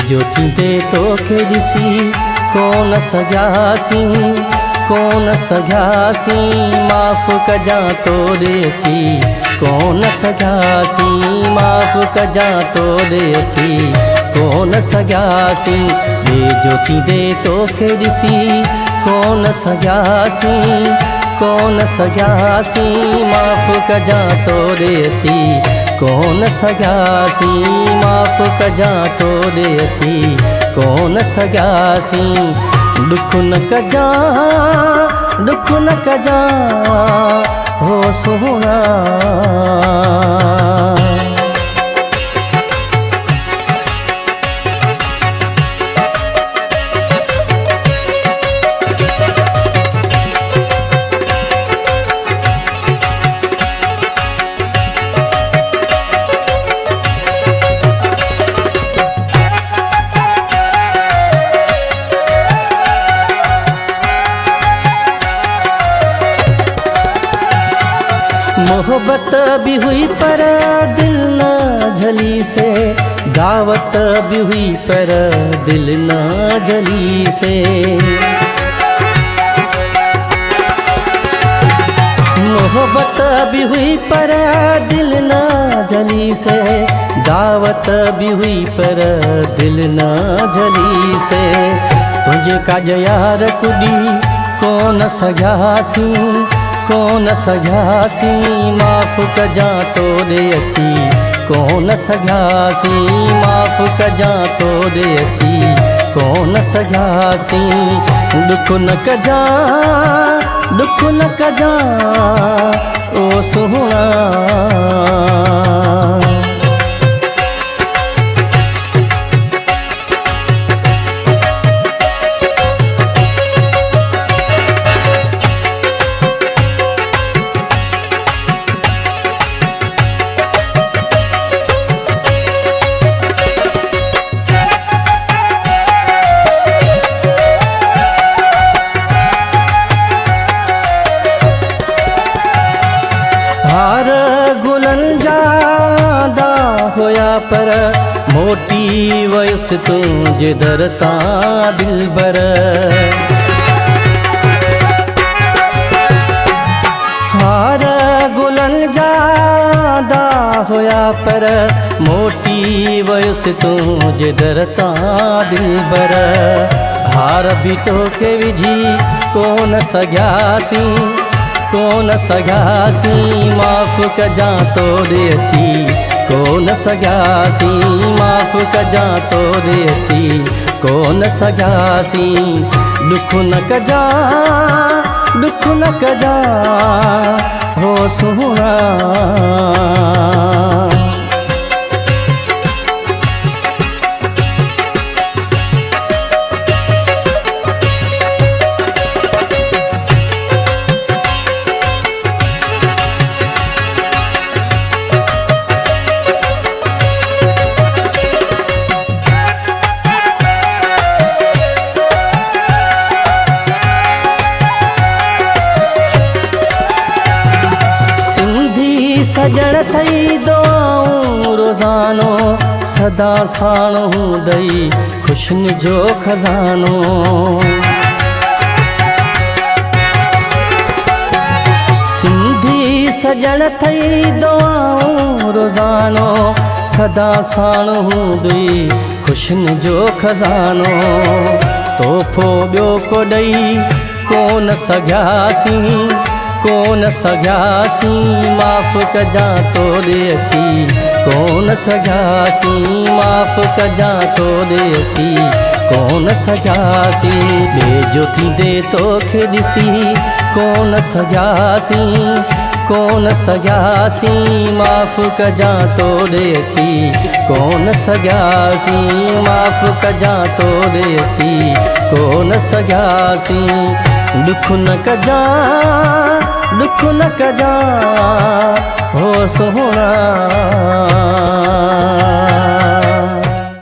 जो थींदे तोखे ॾिसी कोन सघियासीं, कोन सघियासीं माफ़ कजां तोॾे अची, कोन सघियासीं माफ़ कजां तोॾे अची, कोन सघियासीं ॿिए जो थींदे तोखे ॾिसी कोन सघियासीं, कोन सघियासीं माफ़ कजां तोॾे अची, कोन सघियासीं माफ़ कजां तोॾे अची, कोन सघियासीं दुख न कजां, दुख न कजां हो सोहणा। मोहब्बत भी हुई पर दिल न जली से, दावत भी हुई पर दिल न जली से, मोहब्बत भी हुई पर दिल न जली से, दावत भी हुई पर दिल न जली से, तुझे काज यार कुॾी कोन सघियासीं, कोन सघियासीं माफ़ कजां तोॾे अची, कोन सघियासीं माफ़ कजां तोॾे अची, कोन सघियासीं दुख न कजां, दुख न कजां ओ सोहणा। हार गुलनि जा दाग़ हुया पर मोटी वयुसि तुंहिंजे दर तां दिलबर, हार गुलनि जा दाग़ हुया पर मोटी वयुसि तुंहिंजे दर तां दिलबर, हार बि तोखे विझी कोन सघियासीं, कोन सघियासीं माफ़ कजां तोॾे अची, कोन सघियासीं माफ़ कजां तोॾे अची, कोन सघियासीं दुख न कजां, दुख न कजां हो सोहणा। सजण थई दुआऊं रोज़ानो, सदा साण हूंदई ख़ुशियुनि जो खज़ानो, सिंधी सजण थई दुआऊं रोज़ानो, सदा साण हूंदई ख़ुशियुनि जो खज़ानो, तोहफ़ो ॿियो को ॾेई कोन सघियासीं, कोन सघियासीं माफ़ कजां तोॾे अची, कोन सघियासीं माफ़ कजां तोॾे अची, कोन सघियासीं ॿिए जो थींदे तोखे ॾिसी कोन सघियासीं, कोन सघियासीं माफ़ कजां तोॾे अची, कोन सघियासीं माफ़ कजां तोॾे अची, कोन सघियासीं दुख न कजां, दुख न कजां हो सोहणा।